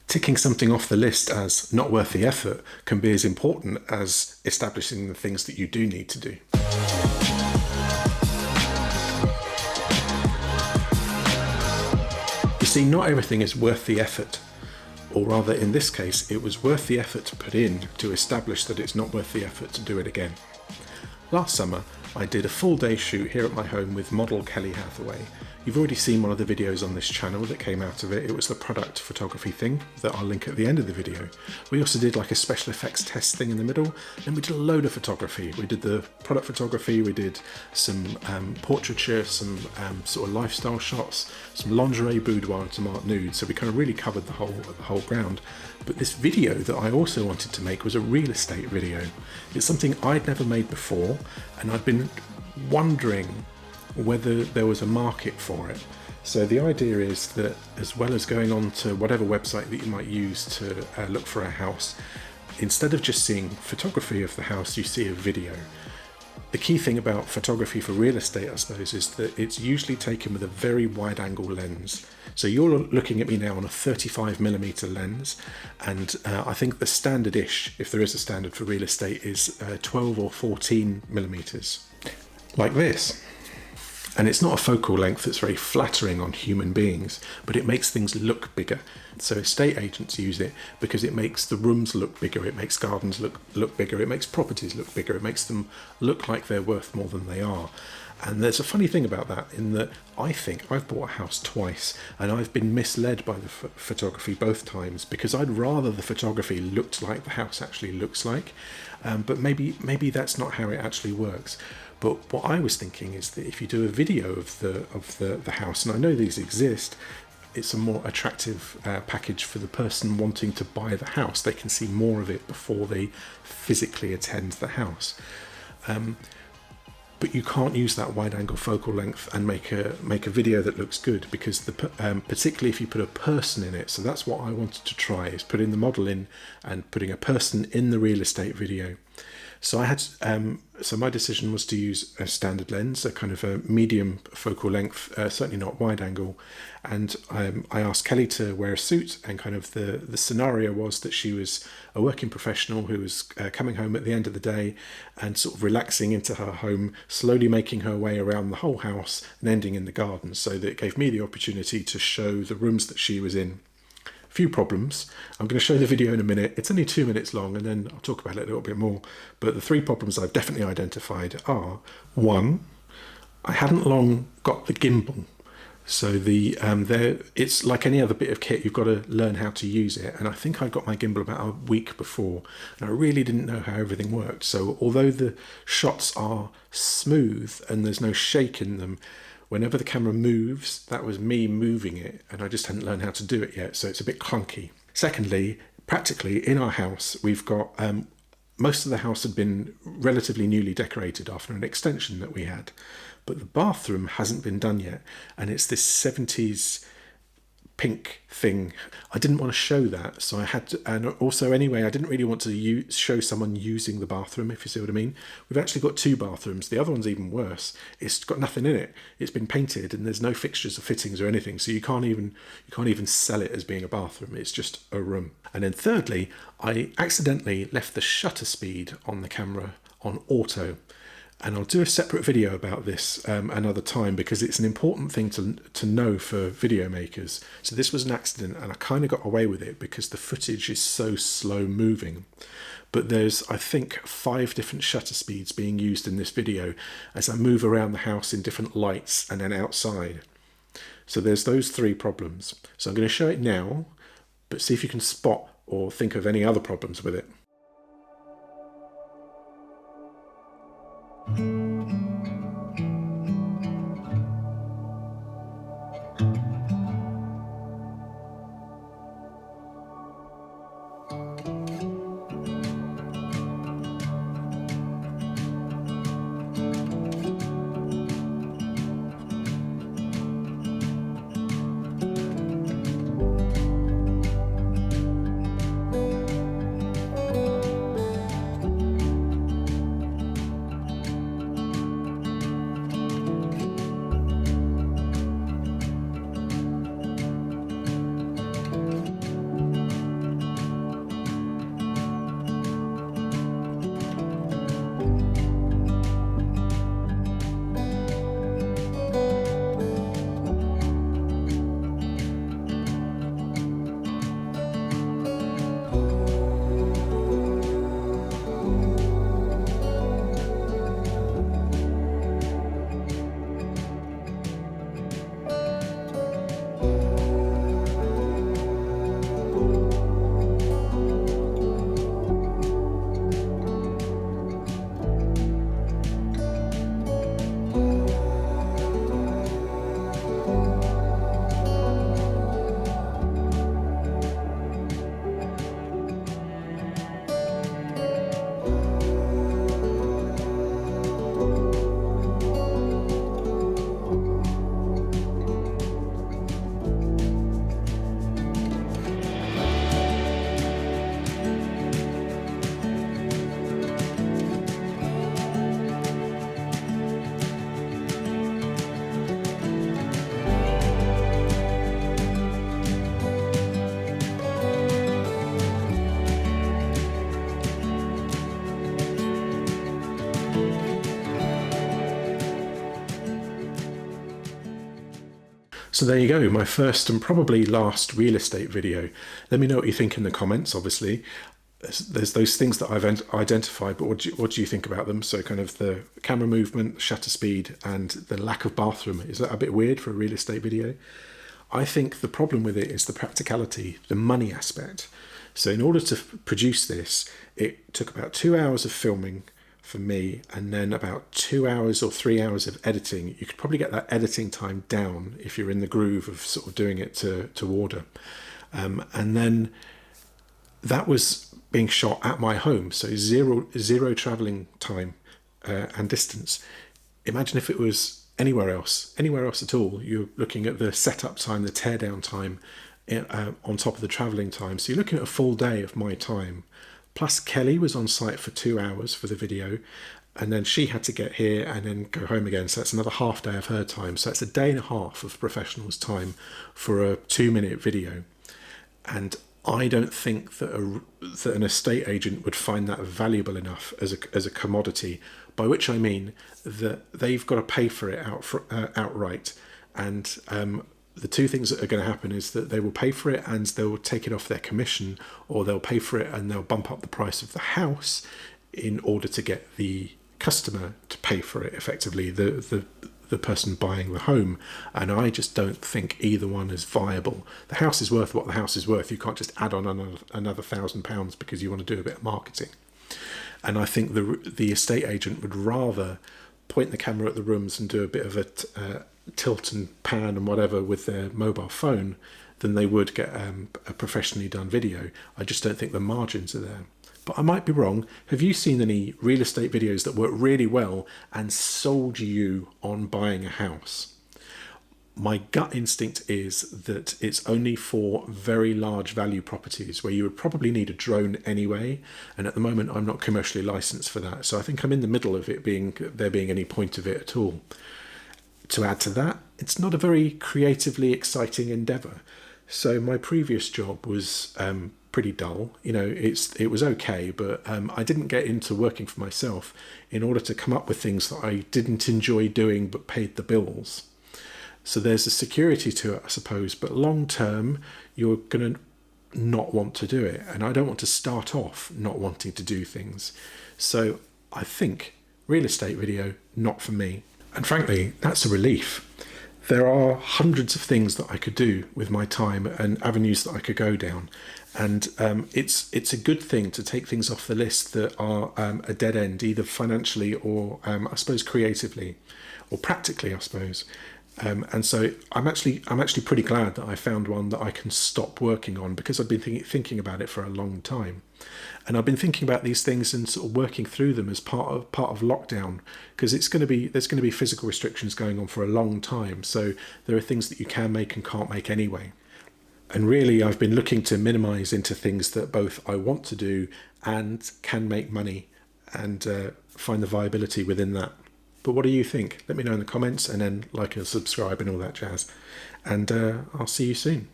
ticking something off the list as not worth the effort can be as important as establishing the things that you do need to do. You see, not everything is worth the effort, or rather in this case, it was worth the effort to put in to establish that it's not worth the effort to do it again. Last summer, I did a full day shoot here at my home with model Kelly Hathaway. You've already seen one of the videos on this channel that came out of it. It was the product photography thing that I'll link at the end of the video. We also did like a special effects test thing in the middle, and we did a load of photography. We did the product photography, we did some portraiture, some sort of lifestyle shots, some lingerie, boudoir and some art nude. So we kind of really covered the whole ground. But this video that I also wanted to make was a real estate video. It's something I'd never made before, and I'd been wondering whether there was a market for it. So the idea is that as well as going on to whatever website that you might use to look for a house, instead of just seeing photography of the house, you see a video. The key thing about photography for real estate, I suppose, is that it's usually taken with a very wide angle lens. So you're looking at me now on a 35mm lens, and I think the standard-ish, if there is a standard for real estate, is 12 or 14mm, like this. And it's not a focal length that's very flattering on human beings, but it makes things look bigger. So estate agents use it because it makes the rooms look bigger, it makes gardens look bigger, it makes properties look bigger, it makes them look like they're worth more than they are. And there's a funny thing about that, in that I think I've bought a house twice and I've been misled by the photography both times, because I'd rather the photography looked like the house actually looks like, but maybe that's not how it actually works. But what I was thinking is that if you do a video of the house, and I know these exist, it's a more attractive package for the person wanting to buy the house. They can see more of it before they physically attend the house. But you can't use that wide angle focal length and make a video that looks good, because particularly if you put a person in it. So that's what I wanted to try, is putting the model in and putting a person in the real estate video. So I had so my decision was to use a standard lens, a kind of a medium focal length, certainly not wide angle. And I asked Kelly to wear a suit, and kind of the scenario was that she was a working professional who was coming home at the end of the day and sort of relaxing into her home, slowly making her way around the whole house and ending in the garden. So that it gave me the opportunity to show the rooms that she was in. Few problems. I'm going to show the video in a minute. It's only 2 minutes long, and then I'll talk about it a little bit more. But the 3 problems I've definitely identified are: 1, I hadn't long got the gimbal. So it's like any other bit of kit, you've got to learn how to use it. And I think I got my gimbal about a week before, and I really didn't know how everything worked. So although the shots are smooth and there's no shake in them, whenever the camera moves, that was me moving it, and I just hadn't learned how to do it yet, so it's a bit clunky. Secondly, practically in our house, we've got most of the house had been relatively newly decorated after an extension that we had, but the bathroom hasn't been done yet, and it's this 70s pink thing. I didn't want to show that, so I had to, and also anyway, I didn't really want to show someone using the bathroom, if you see what I mean. We've actually got 2 bathrooms. The other one's even worse. It's got nothing in it. It's been painted and there's no fixtures or fittings or anything, so you can't even sell it as being a bathroom. It's just a room. And then thirdly, I accidentally left the shutter speed on the camera on auto. And I'll do a separate video about this another time, because it's an important thing to know for video makers. So this was an accident, and I kind of got away with it because the footage is so slow moving. But there's, I think, 5 different shutter speeds being used in this video as I move around the house in different lights and then outside. So there's those 3 problems. So I'm going to show it now, but see if you can spot or think of any other problems with it. So there you go, my first and probably last real estate video. Let me know what you think in the comments, obviously. There's those things that I've identified, but what do you think about them? So kind of the camera movement, shutter speed, and the lack of bathroom. Is that a bit weird for a real estate video? I think the problem with it is the practicality, the money aspect. So in order to produce this, it took about 2 hours of filming for me, and then about 2 hours or 3 hours of editing. You could probably get that editing time down if you're in the groove of sort of doing it to order. And then that was being shot at my home, so zero traveling time and distance. Imagine if it was anywhere else at all. You're looking at the setup time, the teardown time, on top of the traveling time. So you're looking at a full day of my time. Plus Kelly was on site for 2 hours for the video, and then she had to get here and then go home again. So that's another half day of her time. So it's a day and a half of professionals' time for a 2-minute video. And I don't think that an estate agent would find that valuable enough as a commodity, by which I mean that they've got to pay for it outright. And the two things that are going to happen is that they will pay for it and they'll take it off their commission, or they'll pay for it and they'll bump up the price of the house in order to get the customer to pay for it, effectively, the person buying the home. And I just don't think either one is viable. The house is worth what the house is worth. You can't just add on another £1,000 because you want to do a bit of marketing. And I think the estate agent would rather point the camera at the rooms and do a bit of a tilt and pan and whatever with their mobile phone than they would get a professionally done video. I just don't think the margins are there. But I might be wrong. Have you seen any real estate videos that work really well and sold you on buying a house? My gut instinct is that it's only for very large value properties where you would probably need a drone anyway. And at the moment, I'm not commercially licensed for that. So I think I'm in the middle of it there being any point of it at all. To add to that, it's not a very creatively exciting endeavour. So my previous job was pretty dull. It was okay, but I didn't get into working for myself in order to come up with things that I didn't enjoy doing but paid the bills. So there's a security to it, I suppose, but long term, you're going to not want to do it. And I don't want to start off not wanting to do things. So I think real estate video, not for me. And frankly, that's a relief. There are hundreds of things that I could do with my time and avenues that I could go down. And it's a good thing to take things off the list that are a dead end, either financially or I suppose creatively or practically, I suppose. And so I'm actually pretty glad that I found one that I can stop working on, because I've been thinking about it for a long time. And I've been thinking about these things and sort of working through them as part of lockdown, because there's going to be physical restrictions going on for a long time. So there are things that you can make and can't make anyway. And really, I've been looking to minimize into things that both I want to do and can make money, and find the viability within that. But what do you think? Let me know in the comments, and then like and subscribe and all that jazz. And I'll see you soon.